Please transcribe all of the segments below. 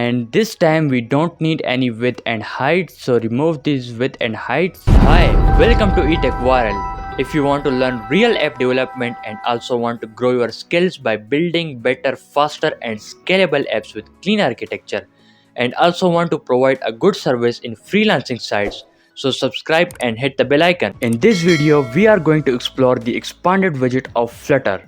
and this time we don't need any width and height, so remove this width and height. Hi, welcome to eTechViral. If you want to learn real app development and also want to grow your skills by building better, faster and scalable apps with clean architecture, and also want to provide a good service in freelancing sites, so subscribe and hit the bell icon. In this video, we are going to explore the expanded widget of Flutter.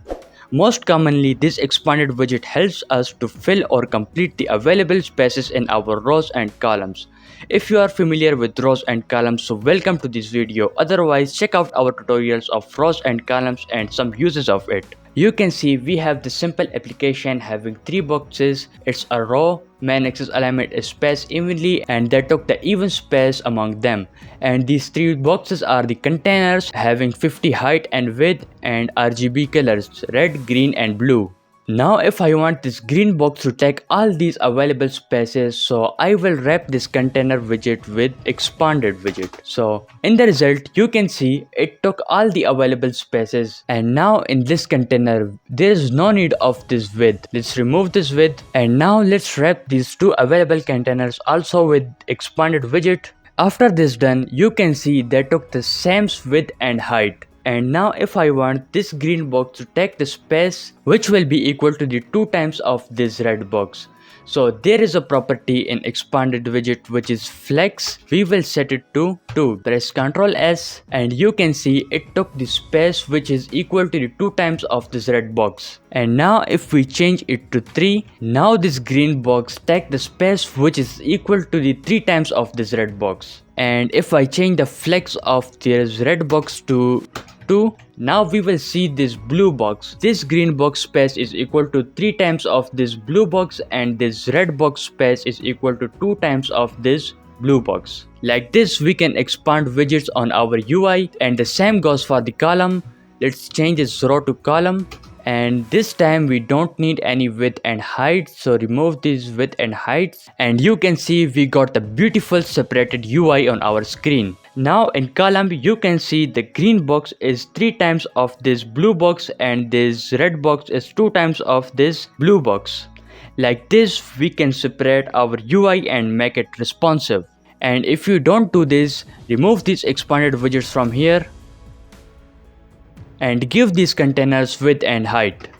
Most commonly, this expanded widget helps us to fill or complete the available spaces in our rows and columns. If you are familiar with rows and columns, so welcome to this video. Otherwise, check out our tutorials of rows and columns and some uses of it. You can see we have the simple application having 3 boxes. It's a row, main axis alignment is spaced evenly and they took the even space among them. And these 3 boxes are the containers having 50 height and width and RGB colors red, green and blue. Now if I want this green box to take all these available spaces, so I will wrap this container widget with expanded widget. So in the result you can see it took all the available spaces, and now in this container there is no need of this width. Let's remove this width, and now let's wrap these 2 available containers also with expanded widget. After this done, you can see they took the same width and height. And now if I want this green box to take the space which will be equal to the 2 times of this red box. So there is a property in expanded widget which is flex. We will set it to 2. Press Ctrl S and you can see it took the space which is equal to the 2 times of this red box. And now if we change it to 3, now this green box take the space which is equal to the 3 times of this red box. And if I change the flex of this red box to 2, now we will see this blue box. This green box space is equal to 3 times of this blue box, and this red box space is equal to 2 times of this blue box. Like this we can expand widgets on our UI, and the same goes for the column. Let's change this row to column, and this time we don't need any width and height, so remove this width and height, and you can see we got the beautiful separated UI on our screen. Now in column you can see the green box is 3 times of this blue box and this red box is 2 times of this blue box. Like this we can separate our UI and make it responsive. And if you don't do this, remove these expanded widgets from here and give these containers width and height.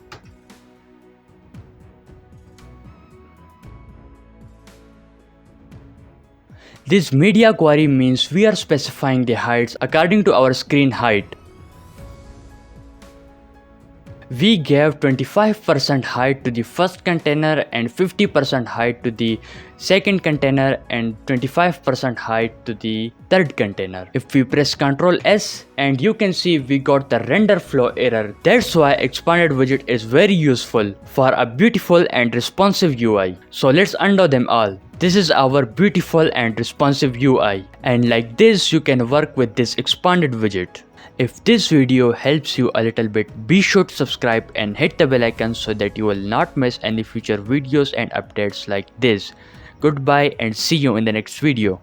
This media query means we are specifying the heights according to our screen height. We gave 25% height to the first container and 50% height to the second container and 25% height to the third container. If we press Ctrl S, and you can see we got the render flow error. That's why expanded widget is very useful for a beautiful and responsive UI. So let's undo them all. This is our beautiful and responsive UI, and like this you can work with this expanded widget. If this video helps you a little bit, be sure to subscribe and hit the bell icon so that you will not miss any future videos and updates like this. Goodbye and see you in the next video.